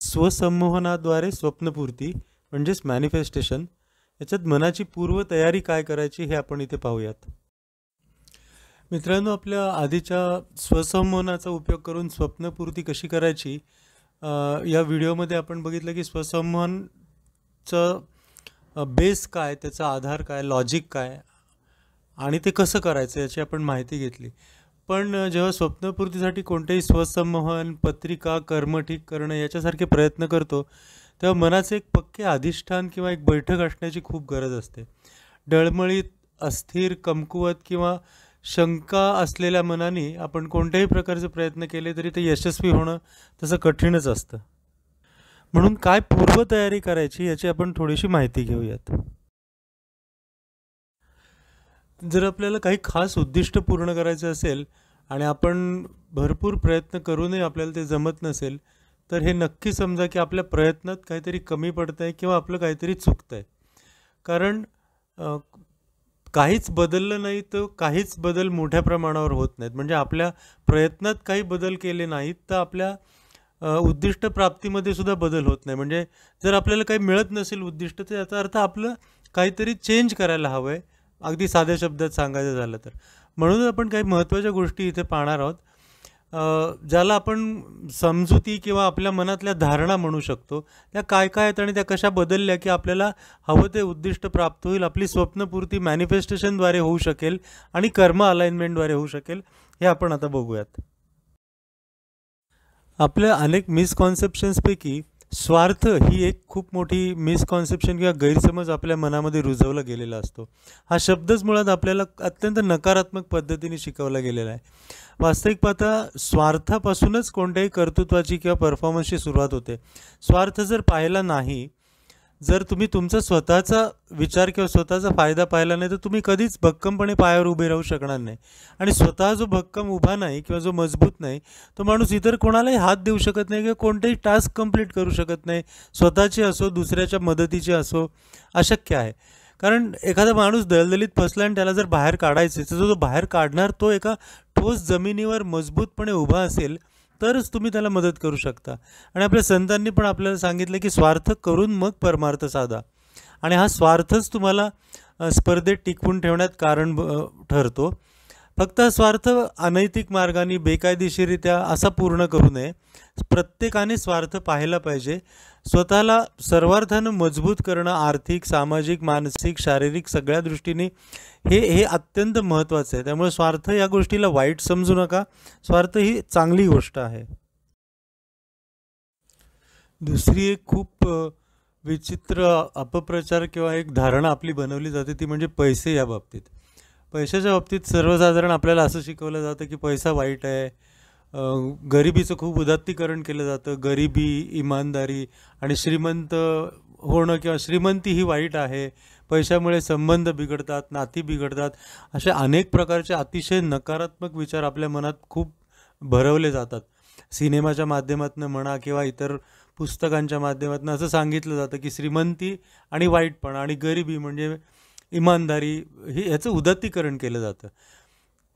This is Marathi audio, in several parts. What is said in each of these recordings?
स्वसंमोहनाद्वारे स्वप्नपूर्ती म्हणजेच मॅनिफेस्टेशन, याच्यात मनाची पूर्वतयारी काय करायची हे आपण इथे पाहूयात. मित्रांनो, आपल्या आधीच्या स्वसंमोहनाचा उपयोग करून स्वप्नपूर्ती कशी करायची या व्हिडिओमध्ये आपण बघितलं की स्वसंमोहनचं बेस काय, त्याचा आधार काय, लॉजिक काय आणि ते कसं करायचं याची आपण माहिती घेतली. पण जेव्हा स्वप्नपूर्तीसाठी कोणतेही स्वसंमोहन, पत्रिका, कर्म ठीक करणं याच्यासारखे प्रयत्न करतो तेव्हा मनाचे एक पक्के अधिष्ठान किंवा एक बैठक असण्याची खूप गरज असते. डळमळीत, अस्थिर, कमकुवत किंवा शंका असलेल्या मनाने आपण कोणत्याही प्रकारचे प्रयत्न केले तरी ते यशस्वी होणं तसं कठीणच असतं. म्हणून काय पूर्वतयारी करायची याची आपण थोडीशी माहिती घेऊयात. जर आपल्याला काही खास उद्दिष्ट पूर्ण करायचं असेल आणि आपण भरपूर प्रयत्न करूनही आपल्याला ते जमत नसेल तर हे नक्की समजा की आपल्या प्रयत्नात काहीतरी कमी पडतं आहे किंवा आपलं काहीतरी चुकतं आहे. कारण काहीच बदललं नाही तर काहीच बदल मोठ्या प्रमाणावर होत नाहीत. म्हणजे आपल्या प्रयत्नात काही बदल केले नाहीत तर आपल्या उद्दिष्ट प्राप्तीमध्ये सुद्धा बदल होत नाही. म्हणजे जर आपल्याला काही मिळत नसेल उद्दिष्ट तर याचा अर्थ आपलं काहीतरी चेंज करायला हवं आहे, अगदी साध्या शब्दात सांगायचं झालं तर. म्हणून आपण काही महत्त्वाच्या गोष्टी इथे पाहणार आहोत, ज्याला आपण समजुती किंवा आपल्या मनातल्या धारणा म्हणू शकतो. त्या काय काय आहेत आणि त्या कशा बदलल्या की आपल्याला हवं ते उद्दिष्ट प्राप्त होईल, आपली स्वप्नपूर्ती मॅनिफेस्टेशनद्वारे होऊ शकेल आणि कर्म अलाइनमेंटद्वारे होऊ शकेल, हे आपण आता बघूयात. आपल्या अनेक मिसकॉन्सेप्शन्सपैकी स्वार्थ ही एक खूप मोठी मिसकॉन्सेप्शन किंवा गैरसमज आपल्या मनामध्ये रुजवला गेलेला असतो. हा शब्दच मुळात आपल्याला अत्यंत नकारात्मक पद्धतीने शिकवला गेलेला आहे. वास्तविक पाहता स्वार्थापासूनच कोणत्याही कर्तृत्वाची किंवा परफॉर्मन्सची सुरुवात होते. स्वार्थ जर पाहिला नाही, जर तुम्ही तुमचा स्वतःचा विचार किंवा स्वतःचा फायदा पाहिला नाही तर तुम्ही कधीच भक्कमपणे पायावर उभे राहू शकणार नाही. आणि स्वतः जो भक्कम उभा नाही किंवा जो मजबूत नाही तो माणूस इतर कोणालाही हात देऊ शकत नाही किंवा कोणतेही टास्क कंप्लीट करू शकत नाही, स्वतःची असो दुसऱ्याच्या मदतीची असो, अशक्य आहे. कारण एखादा माणूस दलदलीत फसला आणि त्याला जर बाहेर काढायचे तर जो बाहेर काढणार तो एका ठोस जमिनीवर मजबूतपणे उभा असेल तरच तुम्ही त्याला मदत करू शकता. आणि आपल्या संतांनी पण आपल्याला सांगितलं की स्वार्थ करून मग परमार्थ साधा. आणि हा स्वार्थच तुम्हाला स्पर्धेत टिकवून ठेवण्यात कारण ठरतो. फक्त हा स्वार्थ अनैतिक मार्गाने बेकायदेशीरित्या असा पूर्ण करू नये. प्रत्येकाने स्वार्थ पाहायला पाहिजे. स्वतःला सर्वार्थानं मजबूत करणं आर्थिक, सामाजिक, मानसिक, शारीरिक सगळ्या दृष्टीने हे अत्यंत महत्त्वाचं आहे. त्यामुळे स्वार्थ या गोष्टीला वाईट समजू नका. स्वार्थ ही चांगली गोष्ट आहे. दुसरी एक खूप विचित्र अपप्रचार किंवा एक धारणा आपली बनवली जाते ती म्हणजे पैसे या बाबतीत. पैशाच्या बाबतीत सर्वसाधारण आपल्याला असं शिकवलं जातं की पैसा वाईट आहे. गरिबीचं खूप उदात्तीकरण केलं जातं. गरिबी, इमानदारी आणि श्रीमंत होणं किंवा श्रीमंती ही वाईट आहे. पैशामुळे संबंध बिघडतात, नाती बिघडतात, अशा अनेक प्रकारचे अतिशय नकारात्मक विचार आपल्या मनात खूप भरवले जातात. सिनेमाच्या माध्यमातून म्हणा किंवा इतर पुस्तकांच्या माध्यमातून असं सांगितलं जातं की श्रीमंती आणि वाईटपणा आणि गरिबी म्हणजे इमानदारी हे याचं उदात्तीकरण केलं जातं.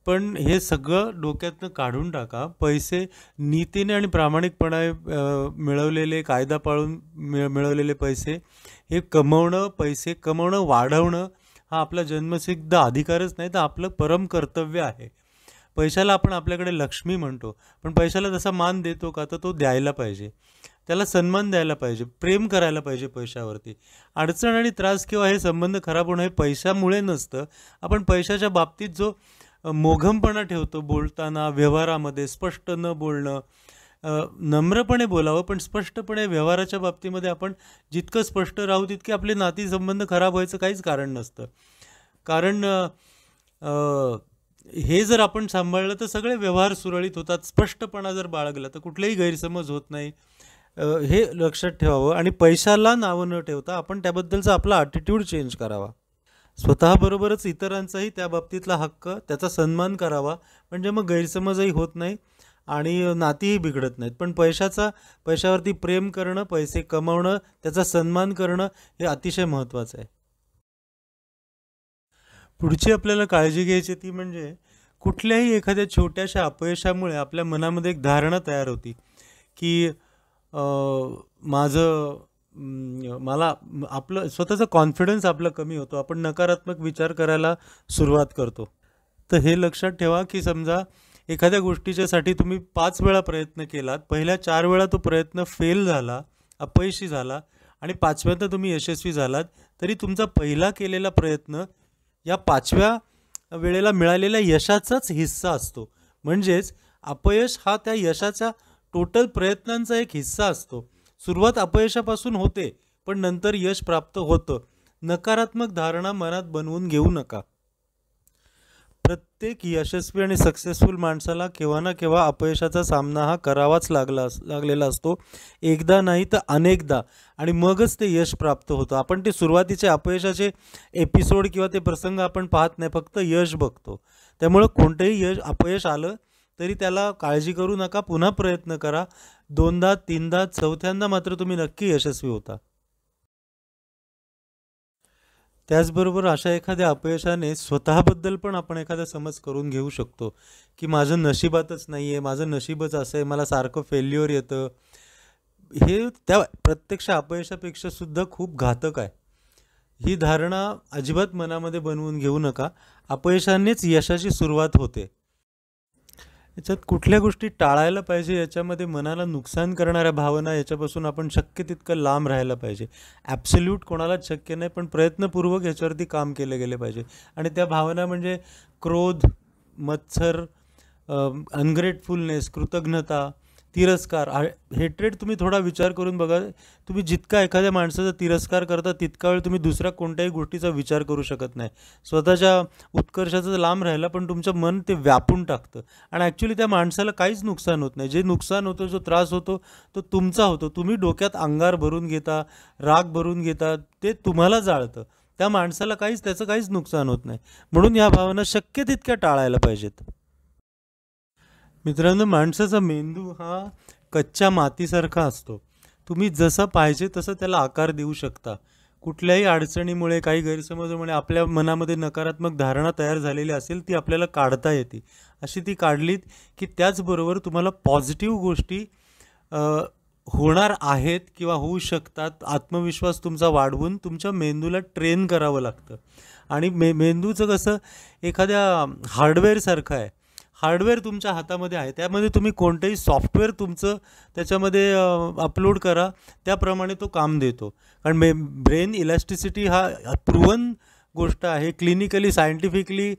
पण हे सगळं डोक्यातनं काढून टाका. पैसे नीतीने आणि प्रामाणिकपणे मिळवलेले, कायदा पाळून मिळवलेले पैसे हे कमवणं, पैसे कमवणं, वाढवणं हा आपला जन्मसिद्ध अधिकारच नाही तर आपलं परम कर्तव्य आहे. पैशाला आपण आपल्याकडे लक्ष्मी म्हणतो, पण पैशाला तसा मान देतो का तर तो द्यायला पाहिजे, त्याला सन्मान द्यायला पाहिजे, प्रेम करायला पाहिजे पैशावरती. अडचण आणि त्रास किंवा हे संबंध खराब होणं हे पैशामुळे नसतं. आपण पैशाच्या बाबतीत जो मोघमपणा ठेवतो बोलताना, व्यवहारामध्ये स्पष्ट न बोलणं, नम्रपणे बोलावं पण स्पष्टपणे व्यवहाराच्या बाबतीमध्ये आपण जितकं स्पष्ट राहू तितके आपले नातेसंबंध खराब व्हायचं काहीच कारण नसतं. कारण हे जर आपण सांभाळलं तर सगळे व्यवहार सुरळीत होतात. स्पष्टपणा जर बाळगला तर कुठलेही गैरसमज होत नाही, हे लक्षात ठेवावं. आणि पैशाला नावं न ठेवता आपण त्याबद्दलचा आपला ॲटिट्यूड चेंज करावा. स्वतःबरोबरच इतरांचाही त्या बाबतीतला हक्क, त्याचा सन्मान करावा. म्हणजे मग गैरसमजही होत नाही आणि नातीही बिघडत नाहीत. पण पैशावरती प्रेम करणं, पैसे कमवणं, त्याचा सन्मान करणं हे अतिशय महत्त्वाचं आहे. पुढची आपल्याला काळजी घ्यायची ती म्हणजे कुठल्याही एखाद्या छोट्याशा अपयशामुळे आपल्या मनामध्ये एक धारणा तयार होती की माझं मला आपलं स्वतःचा कॉन्फिडन्स आपला कमी होतो, आपण नकारात्मक विचार करायला सुरुवात करतो. तर हे लक्षात ठेवा की समजा एखाद्या गोष्टीच्यासाठी तुम्ही 5 वेळा प्रयत्न केलात, पहिल्या 4 वेळा तो प्रयत्न फेल झाला, अपयशी झाला आणि 5व्यांदा तुम्ही यशस्वी झालात, तरी तुमचा पहिला केलेला प्रयत्न या 5व्या वेळेला मिळालेल्या यशाचाच हिस्सा असतो. म्हणजेच अपयश हा त्या यशाच्या टोटल प्रयत्नांचा एक हिस्सा असतो. सुरुवात अपयशापासून होते, पण नंतर यश प्राप्त होतं. नकारात्मक धारणा मनात बनवून घेऊ नका. प्रत्येक यशस्वी आणि सक्सेसफुल माणसाला केव्हा ना केव्हा अपयशाचा सामना हा करावाच लागलेला असतो, एकदा नाही तर अनेकदा, आणि मगच ते यश प्राप्त होतं. आपण ते सुरुवातीचे अपयशाचे एपिसोड किंवा ते प्रसंग आपण पाहत नाही, फक्त यश बघतो. त्यामुळं कोणतंही अपयश आलं तरी त्याला काळजी करू नका, पुन्हा प्रयत्न करा. 2दा 3दा 4थ्यांदा मात्र तुम्ही नक्की यशस्वी होता. त्याचबरोबर अशा एखाद्या अपयशाने स्वतःबद्दल पण आपण एखादा समज करून घेऊ शकतो की माझं नशिबातच नाही आहे, माझं नशीबच असं आहे, मला सारखं फेल्युअर येतं. हे त्या प्रत्यक्ष अपयशापेक्षा सुद्धा खूप घातक आहे. ही धारणा अजिबात मनामध्ये बनवून घेऊ नका. अपयशानेच यशाची सुरुवात होते. याच्यात कुठल्या गोष्टी टाळायला पाहिजे, याच्यामध्ये मनाला नुकसान करणाऱ्या भावना, याच्यापासून आपण शक्य तितकं लांब राहायला पाहिजे. ॲब्सोल्यूट कोणालाच शक्य नाही, पण प्रयत्नपूर्वक याच्यावरती काम केले गेले पाहिजे. आणि त्या भावना म्हणजे क्रोध, मत्सर, अनग्रेटफुलनेस, कृतज्ञता, तिरस्कार, हेट्रेड. तुम्ही थोडा विचार करून बघा, तुम्ही जितका एखाद्या माणसाचा तिरस्कार करता तितका वेळ तुम्ही दुसऱ्या कोणत्याही गोष्टीचा विचार करू शकत नाही. स्वतःच्या उत्कर्षाचं लांब राहायला पण तुमचं मन ते व्यापून टाकतं, आणि ॲक्च्युली त्या माणसाला काहीच नुकसान होत नाही. जे नुकसान होतं, जो त्रास होतो, तो तुमचा होतो. तुम्ही डोक्यात अंगार भरून घेता, राग भरून घेता, ते तुम्हाला जाळतं. त्या माणसाला त्याचं काहीच नुकसान होत नाही. म्हणून या भावना शक्य तितक्या टाळायला पाहिजेत. मित्रांनो, माणसाचा मेंदू हा कच्च्या मातीसारखा असतो. तुम्ही जसं पाहिजे तसं त्याला आकार देऊ शकता. कुठल्याही अडचणीमुळे, काही गैरसमजामुळे आपल्या मनामध्ये नकारात्मक धारणा तयार झालेली असेल, ती आपल्याला काढता येते. अशी ती काढलीत की त्याचबरोबर तुम्हाला पॉझिटिव्ह गोष्टी होणार आहेत किंवा होऊ शकतात. आत्मविश्वास तुमचा वाढवून तुमच्या मेंदूला ट्रेन करावं लागतं. आणि मेंदूचं कसं एखाद्या हार्डवेअरसारखं आहे. हार्डवेअर तुमच्या हातामध्ये आहे, त्यामध्ये तुम्ही कोणतंही सॉफ्टवेअर तुमचं त्याच्यामध्ये अपलोड करा, त्याप्रमाणे तो काम देतो. कारण ब्रेन इलॅस्टिसिटी हा प्रूव्हन गोष्ट आहे, क्लिनिकली सायंटिफिकली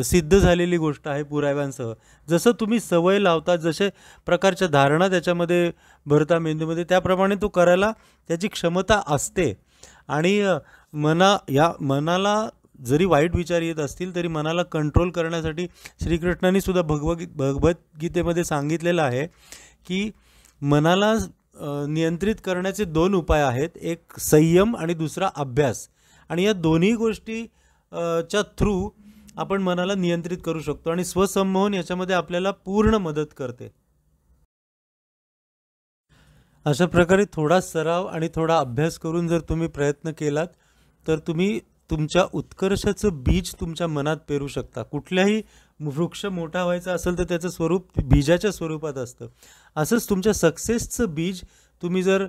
सिद्ध झालेली गोष्ट आहे पुराव्यांसह. जसं तुम्ही सवय लावता, जसे प्रकारच्या धारणा त्याच्यामध्ये भरता मेंदूमध्ये, त्याप्रमाणे तो करायला त्याची क्षमता असते. आणि मनाला जरी वाईट विचार येत असतील तरी मनाला कंट्रोल करण्यासाठी श्रीकृष्णांनी सुद्धा भगवद्गीतेमध्ये सांगितलेलं आहे की मनाला नियंत्रित करण्याचे 2 उपाय आहेत, एक संयम आणि दुसरा अभ्यास. आणि या दोन्ही गोष्टी च्या थ्रू आपण मनाला नियंत्रित करू शकतो, आणि स्वसंमोहन याच्यामध्ये आपल्याला पूर्ण मदत करते. अशा प्रकारे थोडा सराव आणि थोडा अभ्यास करून जर तुम्ही प्रयत्न केलात तर तुम्ही तुमच्या उत्कर्षाचं बीज तुमच्या मनात पेरू शकता. कुठल्याही वृक्ष मोठा व्हायचा असेल तर त्याचं स्वरूप बीजाच्या स्वरूपात असतं. असंच तुमच्या सक्सेसचं बीज तुम्ही जर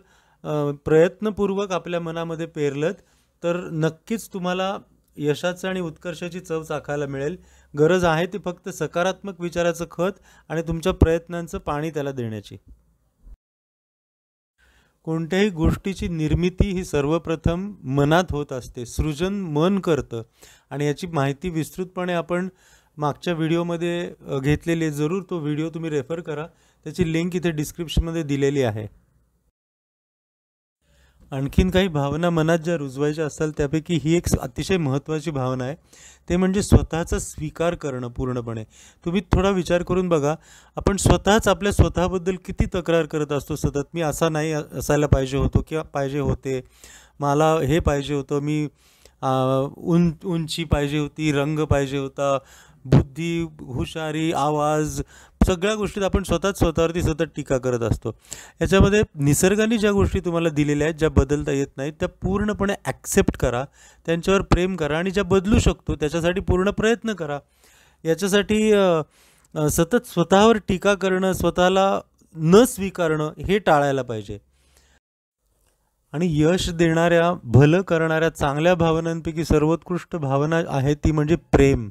प्रयत्नपूर्वक आपल्या मनामध्ये पेरलत तर नक्कीच तुम्हाला यशाचं आणि उत्कर्षाची चव चाखायला मिळेल. गरज आहे ती फक्त सकारात्मक विचाराचं खत आणि तुमच्या प्रयत्नांचं पाणी त्याला देण्याची. कोणत्याही गोष्टीची निर्मिती ही सर्वप्रथम मनात होत असते. सृजन मन करतं, आणि याची माहिती विस्तृतपणे आपण मागच्या व्हिडिओमध्ये घेतलेली आहे. जरूर तो व्हिडिओ तुम्ही रेफर करा, त्याची लिंक इथे डिस्क्रिप्शनमध्ये दिलेली आहे. आणखीन काही भावना मनात ज्या रुजवायच्या असतात त्यापैकी ही एक अतिशय महत्त्वाची भावना आहे, ते म्हणजे स्वतःचा स्वीकार करणं पूर्णपणे. तुम्ही थोडा विचार करून बघा, आपण स्वतःच आपल्या स्वतःबद्दल किती तक्रार करत असतो सतत. मी असा नाही असायला पाहिजे होतो किंवा पाहिजे होते, मला हे पाहिजे होतं, मी उंची पाहिजे होती, रंग पाहिजे होता, बुद्धी, हुशारी, आवाज, सगळ्या गोष्टीत आपण स्वतःवरती सतत टीका करत असतो. याच्यामध्ये निसर्गाने ज्या गोष्टी तुम्हाला दिलेल्या आहेत, ज्या बदलता येत नाहीत, त्या पूर्णपणे ॲक्सेप्ट करा, त्यांच्यावर प्रेम करा, आणि ज्या बदलू शकतो त्याच्यासाठी पूर्ण प्रयत्न करा. याच्यासाठी सतत स्वतःवर टीका करणं, स्वतःला न स्वीकारणं हे टाळायला पाहिजे. आणि यश देणाऱ्या, भलं करणाऱ्या चांगल्या भावनांपैकी सर्वोत्कृष्ट भावना आहे ती म्हणजे प्रेम.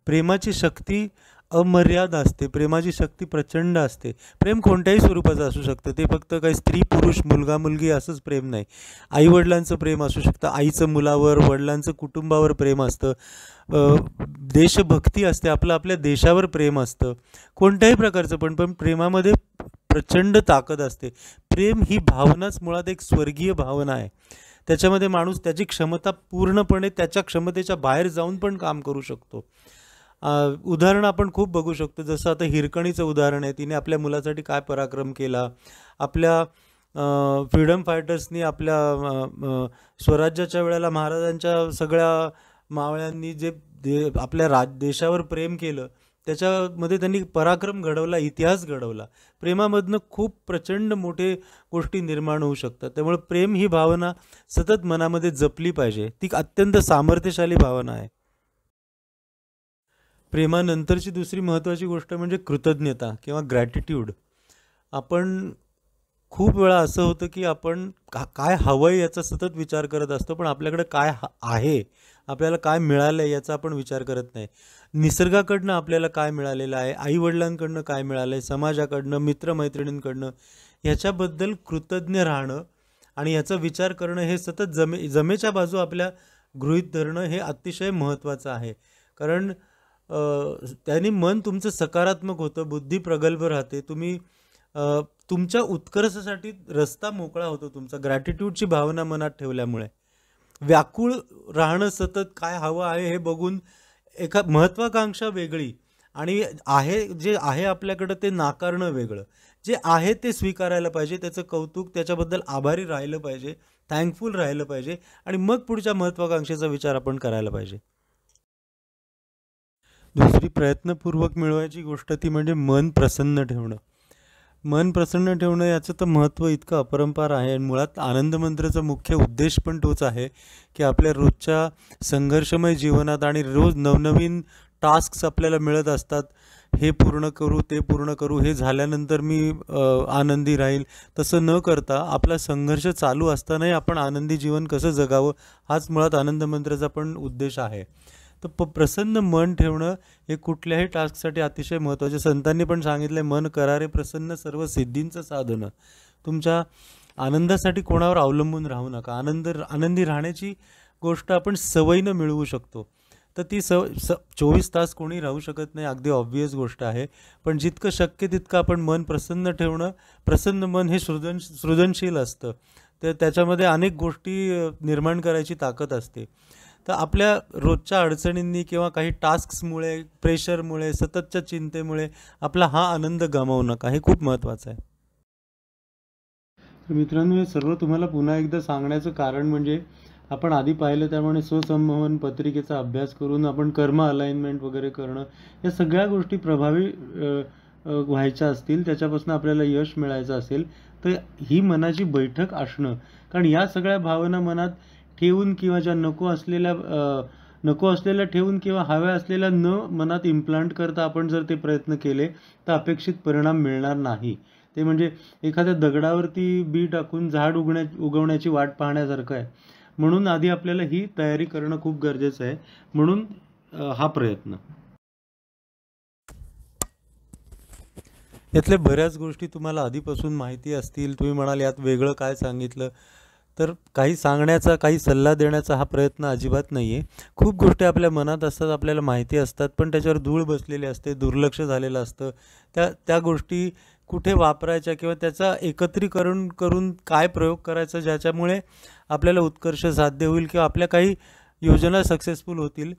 प्रेमाची शक्ती अमर्याद असते, प्रेमाची शक्ती प्रचंड असते. प्रेम कोणत्याही स्वरूपाचं असू शकतं, ते फक्त काही स्त्री पुरुष मुलगा मुलगी असंच प्रेम नाही. आईवडिलांचं प्रेम असू शकतं, आईचं मुलावर, वडिलांचं कुटुंबावर प्रेम असतं, देशभक्ती असते, आपलं आपल्या देशावर प्रेम असतं, कोणत्याही प्रकारचं. पण प्रेमामध्ये प्रचंड ताकद असते. प्रेम ही भावनाच मुळात एक स्वर्गीय भावना आहे. त्याच्यामध्ये माणूस त्याची क्षमता पूर्णपणे त्याच्या क्षमतेच्या बाहेर जाऊन पण काम करू शकतो. उदाहरण आपण खूप बघू शकतो, जसं आता हिरकणीचं उदाहरण आहे. तिने आपल्या मुलासाठी काय पराक्रम केला. आपल्या फ्रीडम फायटर्सनी आपल्या स्वराज्याच्या वेळेला महाराजांच्या सगळ्या मावळ्यांनी जे आपल्या देशावर प्रेम केलं, त्याच्यामध्ये त्यांनी पराक्रम घडवला, इतिहास घडवला. प्रेमामधनं खूप प्रचंड मोठे गोष्टी निर्माण होऊ शकतात. त्यामुळे प्रेम ही भावना सतत मनामध्ये जपली पाहिजे. ती अत्यंत सामर्थ्यशाली भावना आहे. प्रेमानंतरची दुसरी महत्त्वाची गोष्ट म्हणजे कृतज्ञता किंवा ग्रॅटिट्यूड. आपण खूप वेळा असं होतं की आपण काय हवं आहे याचा सतत विचार करत असतो, पण आपल्याकडे काय आहे, आपल्याला काय मिळालं आहे याचा आपण विचार करत नाही. निसर्गाकडनं आपल्याला काय मिळालेलं आहे, आईवडिलांकडनं काय मिळालं आहे, समाजाकडनं, मित्रमैत्रिणींकडनं, ह्याच्याबद्दल कृतज्ञ राहणं आणि याचा विचार करणं हे सतत जमेच्या बाजू आपल्या गृहीत धरणं हे अतिशय महत्त्वाचं आहे. कारण त्याने मन तुमचं सकारात्मक होतं, बुद्धी प्रगल्भ राहते, तुम्ही तुमच्या उत्कर्षासाठी रस्ता मोकळा होतो तुमचा. ग्रॅटिट्यूडची भावना मनात ठेवल्यामुळे व्याकुळ राहणं, सतत काय हवं आहे हे बघून महत्त्वाकांक्षा वेगळी आणि जे आहे आपल्याकडं ते नाकारणं वेगळं. जे आहे ते स्वीकारायला पाहिजे, त्याचं कौतुक, त्याच्याबद्दल आभारी राहिलं पाहिजे, थँकफुल राहिलं पाहिजे आणि मग पुढच्या महत्त्वाकांक्षेचा विचार आपण करायला पाहिजे. दुसरी प्रयत्नपूर्वक मिळवायची गोष्ट ती म्हणजे मन प्रसन्न ठेवणं. मन प्रसन्न ठेवणं याचं तर महत्त्व इतकं अपरंपार आहे आणि मुळात आनंद मंत्राचा मुख्य उद्देश पण तोच आहे की आपल्या रोजच्या संघर्षमय जीवनात आणि रोज नवनवीन टास्क्स आपल्याला मिळत असतात, हे पूर्ण करू, ते पूर्ण करू, हे झाल्यानंतर मी आनंदी राहील, तसं न करता आपला संघर्ष चालू असतानाही आपण आनंदी जीवन कसं जगावं हाच मुळात आनंद मंत्राचा पण उद्देश आहे. तर प्रसन्न मन ठेवणं हे कुठल्याही टास्कसाठी अतिशय महत्त्वाचे. संतांनी पण सांगितलं, मन करारे प्रसन्न सर्व सिद्धींचं साधन. तुमच्या आनंदासाठी कोणावर अवलंबून राहू नका. आनंदी राहण्याची गोष्ट आपण सवयीनं मिळवू शकतो. तर ती 24 तास कोणी राहू शकत नाही, अगदी ऑब्व्हियस गोष्ट आहे. पण जितकं शक्य तितकं आपण मन प्रसन्न ठेवणं. प्रसन्न मन हे सृजनशील असतं, तर त्याच्यामध्ये अनेक गोष्टी निर्माण करायची ताकद असते. तर आपल्या रोजच्या अडचणींनी किंवा काही टास्क्समुळे, प्रेशरमुळे, सततच्या चिंतेमुळे आपला हा आनंद गमावू नका, हे खूप महत्त्वाचं आहे. तर मित्रांनो, हे सर्व तुम्हाला पुन्हा एकदा सांगण्याचं कारण म्हणजे आपण आधी पाहिलं त्यामुळे स्वसंमोहन पत्रिकेचा अभ्यास करून आपण कर्म अलाइनमेंट वगैरे करणं, या सगळ्या गोष्टी प्रभावी व्हायच्या असतील, त्याच्यापासून आपल्याला यश मिळायचं असेल तर ही मनाची बैठक असणं. कारण या सगळ्या भावना मनात ठेवून किंवा ज्या नको असलेल्या ठेवून किंवा हव्या असलेल्या न मनात इम्प्लांट करता आपण जर ते प्रयत्न केले तर अपेक्षित परिणाम मिळणार नाही. ते म्हणजे एखाद्या दगडावरती बी टाकून झाड उगवण्याची वाट पाहण्यासारखं आहे. म्हणून आधी आपल्याला ही तयारी करणं खूप गरजेचं आहे. म्हणून हा प्रयत्न. यातल्या बऱ्याच गोष्टी तुम्हाला आधीपासून माहिती असतील. तुम्ही म्हणाल यात वेगळं काय सांगितलं, तर काही सांगण्याचा, काही सल्ला देण्याचा हा प्रयत्न अजिबात नाही आहे. खूप गोष्टी आपल्या मनात असतात, आपल्याला माहिती असतात, पण त्याच्यावर धूळ बसलेली असते, दुर्लक्ष झालेलं असतं. त्या गोष्टी कुठे वापरायच्या किंवा त्याचा एकत्रीकरण करून काय प्रयोग करायचा ज्याच्यामुळे आपल्याला उत्कर्ष साध्य होईल किंवा आपल्या काही योजना सक्सेसफुल होतील,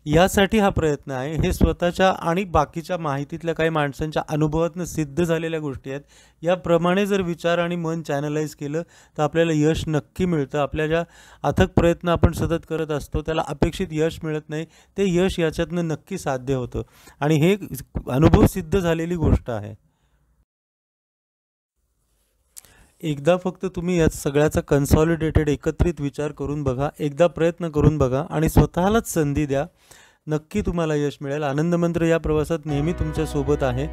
यासाठी हा प्रयत्न आहे. हे स्वतःच्या आणि बाकीच्या माहितीतल्या काही माणसांच्या अनुभवातून सिद्ध झालेल्या गोष्टी आहेत. याप्रमाणे जर विचार आणि मन चॅनलाइज केलं तर आपल्याला यश नक्की मिळतं. आपल्या ज्या अथक प्रयत्न आपण सतत करत असतो त्याला अपेक्षित यश मिळत नाही, ते यश याच्यातनं नक्की साध्य होतं आणि हे अनुभव सिद्ध झालेली गोष्ट आहे. एकदा फक्त तुम्ही या सगळ्याचा कन्सॉलिडेटेड एकत्रित विचार करून बघा, एकदा प्रयत्न करून बघा आणि स्वतःलाच संधी द्या. नक्की तुम्हाला यश मिळेल. आनंद मंत्र या प्रवासात नेहमी तुमच्यासोबत आहे.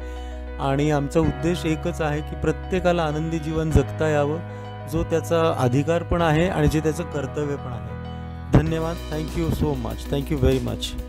आणि आमचा उद्देश एकच आहे की प्रत्येकाला आनंदी जीवन जगता यावं, जो त्याचा अधिकार पण आहे आणि जे त्याचं कर्तव्य पण आहे. धन्यवाद. Thank you so much. Thank you very much.